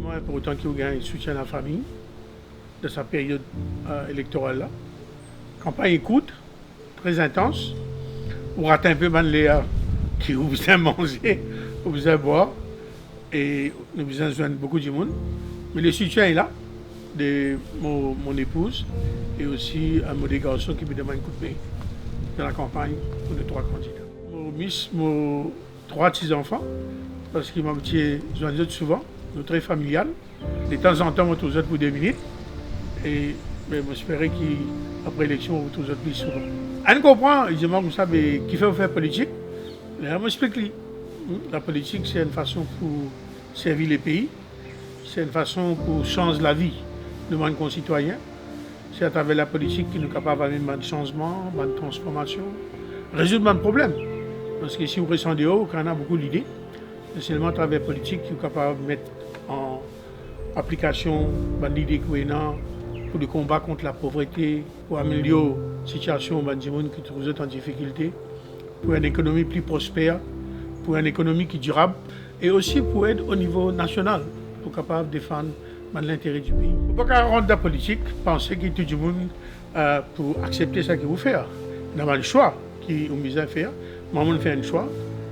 Effectivement, pour autant qu'il gagne soutien à la famille de sa période électorale-là. Campagne écoute, très intense. On rate un peu Léa qui vous besoin manger, vous besoin boire et nous besoin joindre beaucoup de monde. Mais le soutien est là de mon épouse et aussi à mon des garçons qui me demandent un coup de main dans la campagne pour les 3 candidats. Mes 3 petits-enfants, parce qu'ils m'ont dit souvent, nous très familial. De temps en temps, on trouve pour 2 minutes. Et j'espérais qu'après l'élection, on trouve plus souvent. On comprend, je me ça, mais qui fait faire politique. Là, je m'explique. La politique, c'est une façon pour servir les pays. C'est une façon pour changer la vie de nos concitoyens. C'est à travers la politique que nous sommes capables d'amener des changements, des transformations, résoudre des problèmes. Parce que si vous ressentez haut, on a beaucoup d'idées. C'est seulement à travers la politique que nous sommes capables de mettre en application des idées pour le combat contre la pauvreté, pour améliorer la situation des gens qui trouvent en difficulté, pour une économie plus prospère, pour une économie qui est durable, et aussi pour être au niveau national, pour être capable de défendre l'intérêt du pays. Il ne faut pas rendre la politique, penser que tout le monde pour accepter ce que vous faites. Il y a le choix qui vous mis à faire. Moi, je fais un choix.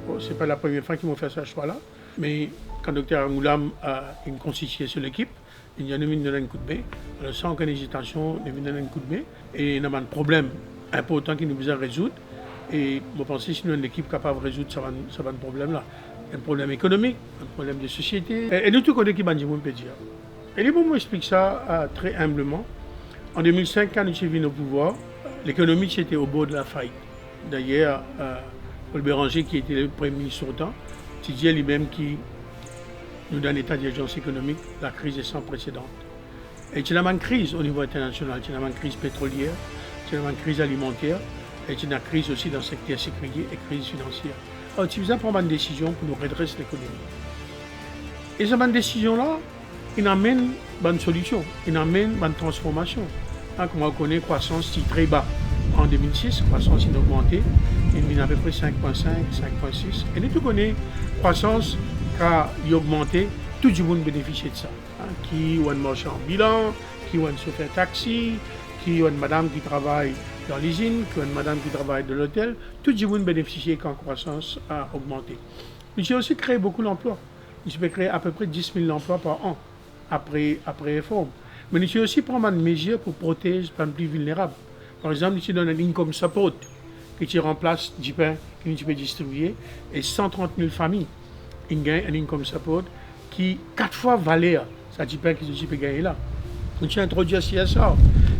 Bon, ce n'est pas la première fois qu'ils m'ont fait ce choix-là. Mais quand le Dr Angoulam a une constitué sur l'équipe, il y a un coup de main. Alors, sans aucune hésitation, il y a un coup de main. Et il y a un problème important qui nous besoin résoudre. Et je pense que si nous avons une équipe capable de résoudre ce problème-là, un problème économique, un problème de société, et nous tous connaissons qui Bandimoun peut dire. Et les mots m'expliquent ça très humblement. En 2005, quand nous sommes venus au pouvoir, l'économie était au bord de la faillite. D'ailleurs, Paul Béranger, qui était le Premier ministre sortant, disait lui-même qui nous donne l'état d'urgence économique, la crise est sans précédent. Et il y a une crise au niveau international, il y a une crise pétrolière, il y a une crise alimentaire, et il y a une crise aussi dans le secteur sécurité et crise financière. Alors, il faut prendre une décision pour nous redresser l'économie. Et cette décision-là, il amène une solution, il amène une transformation. Comme on connaît, la croissance est très bas. En 2006, la croissance a augmenté, il a à peu près 5,5, 5,6. Et nous tous connaissons la croissance qui a augmenté, tout le monde bénéficie de ça. Qui a un marchand ambulant, qui a un chauffeur taxi, qui a une madame qui travaille dans l'usine, qui a une madame qui travaille dans l'hôtel, tout le monde bénéficie quand la croissance a augmenté. Mais j'ai aussi créé beaucoup d'emplois. Je peux créer à peu près 10 000 emplois par an après réforme. Mais nous avons aussi prendre des mesures pour protéger les plus vulnérables. Par exemple, nous avons un income support qui remplace du pain que nous pouvons distribuer et 130 000 familles qui gagnent un income support qui 4 fois valeur ça du pain que nous pouvons gagner là. Nous avons introduit le CSR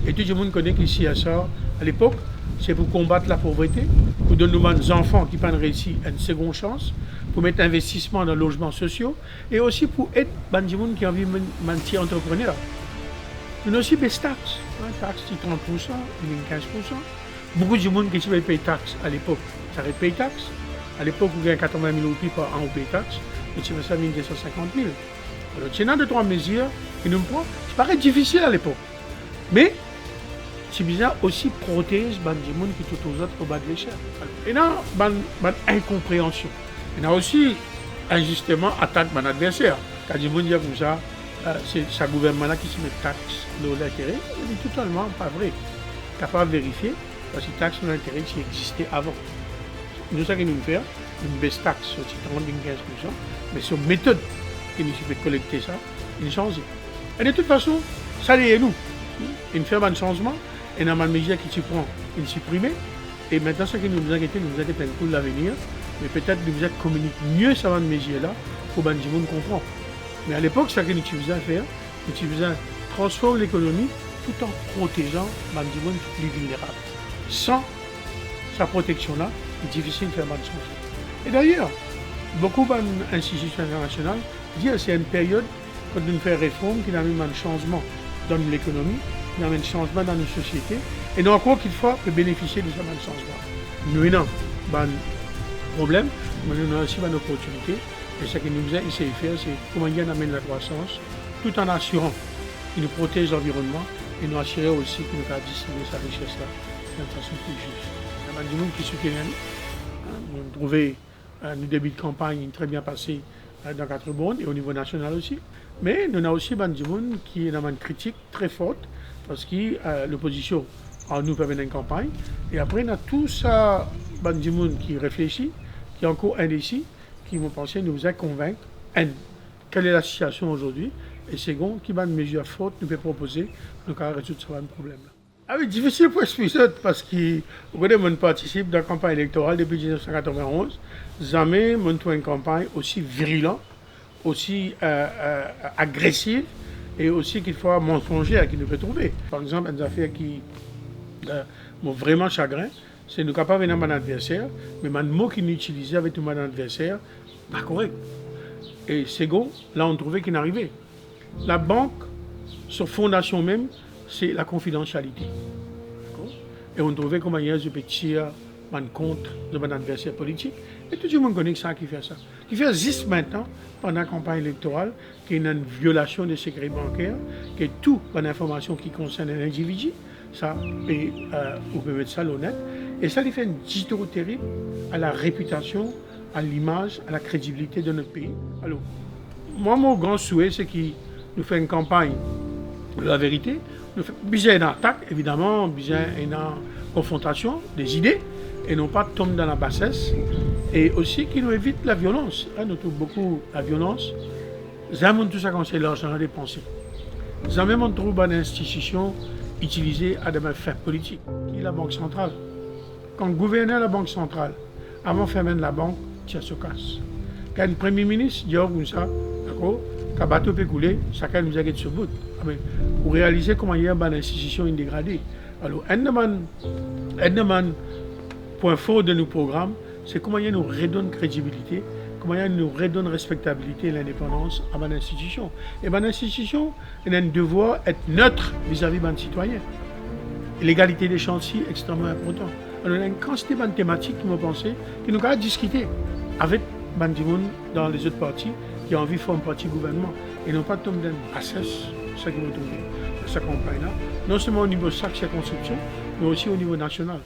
et tout le monde connaît que le CSR à l'époque c'est pour combattre la pauvreté, pour donner aux enfants qui peuvent réussir une seconde chance, pour mettre investissement dans les logements sociaux et aussi pour aider les gens qui ont envie de devenir entrepreneurs. Nous avons aussi des taxes, taxes de 30%, 15%. Beaucoup de gens qui payaient taxes à l'époque, ça aurait payé taxes. À l'époque, vous gagnez 80 000 roupies par an, vous payez taxes, et tu fais ça 250 000. Alors, il y a 2-3 mesures qui nous prennent. Ça paraît difficile à l'époque. Mais, c'est bizarre aussi protéger les gens qui sont aux autres au bas de l'échelle. Il y a une incompréhension. Il y a aussi, injustement, attaque mon adversaire. Quand les gens disent comme ça, c'est ce gouvernement-là qui se met taxe sur l'intérêt, c'est totalement pas vrai. Capable de vérifier, parce que taxe sur l'intérêt qui existait avant. Nous, ça que nous faisons, une baisse taxe sur 30-15%, mais sur méthode que nous pouvons collecter ça, il change. Et de toute façon, ça c'est nous. Il fait un changement, et dans la mesure qui tu prends, il supprime. Et maintenant, ce que nous inquiétons pour l'avenir, mais peut-être nous devons communiquer mieux cette mesure-là pour que les gens comprennent. Mais à l'époque, ce que nous faisions faire, nous faisions transformer l'économie tout en protégeant les gens plus vulnérables. Sans sa protection-là, c'est difficile de faire mal changement. Et d'ailleurs, beaucoup d'institutions internationales disent que c'est une période quand nous faisons réforme qui amène un changement dans l'économie, qui amène un changement dans nos sociétés, et nous encore qu'il faut bénéficier de ce changement. Nous avons un problème, mais nous avons aussi une opportunité. Et ce que nous avons essayé de faire, c'est comment on amène la croissance, tout en assurant qu'il nous protège l'environnement et nous assurer aussi qu'il nous a distribué sa richesse-là d'une façon plus juste. Il y a des gens qui soutiennent nous. Nous avons trouvé un début de campagne très bien passé dans 4 mondes et au niveau national aussi. Mais nous avons aussi des gens qui ont une critique très forte parce que l'opposition a nous permet une campagne. Et après, on a tout ça, des gens qui réfléchissent, qui ont encore indécis, qui vont penser nous a convaincre. Quelle est la situation aujourd'hui? Et second, qui va une mesure forte nous peut proposer pour résoudre ce problème. Ah oui, difficile pour expliquer parce que je participe dans la campagne électorale depuis 1991. Jamais je trouve une campagne aussi virulente, aussi agressive et aussi qu'il faut mensongère qu'il nous peut trouver. Par exemple, une affaire qui m'ont vraiment chagrin, c'est nous capables de venir mon adversaire, mais le mot qu'il utilisait avec tout mon adversaire, pas correct. Et second, là on trouvait qu'il n'arrivait. La banque, sur fondation même, c'est la confidentialité. Et on trouvait comment hier je peux tirer un compte de mon adversaire politique. Et tout le monde connaît ça qui fait ça. Qui fait juste maintenant, pendant la campagne électorale, qu'il y a une violation des secrets bancaires, que toute bonne information qui concerne un individu, ça, on peut mettre ça l'honnête. Et ça lui fait une distorsion terrible à la réputation, à l'image, à la crédibilité de notre pays. Alors, moi, mon grand souhait, c'est qu'il nous fait une campagne de la vérité. Nous fait besoin d'une attaque, évidemment, besoin d'une confrontation des idées, et non pas tomber dans la bassesse. Et aussi qu'il nous évite la violence. Nous trouvons beaucoup la violence. Jamais tout ça quand c'est l'argent à dépenser. Jamais on trouve une institution utilisée à des fins politiques, qui est la Banque centrale. Quand le gouverneur de la Banque centrale, avant de fermer la banque, ça se casse. Quand le Premier ministre dit comme ça, d'accord, quand le bateau peut couler, chacun nous a gagné sur bout. Pour réaliser comment il y a une institution dégradée. Alors, un point fort de nos programmes, c'est comment il nous redonne crédibilité, comment il nous redonne respectabilité et l'indépendance à une institution. Et l'institution, elle a un devoir d'être neutre vis-à-vis des citoyens. L'égalité des chances est extrêmement importante. Alors, il y a une quantité de thématiques qui m'ont pensé, qui nous ont discuté avec les gens dans les autres partis qui ont envie de faire un parti gouvernement. Et non pas tomber dans la cesse, ce qui m'ont trouvé dans cette campagne-là, non seulement au niveau de chaque circonscription, mais aussi au niveau national.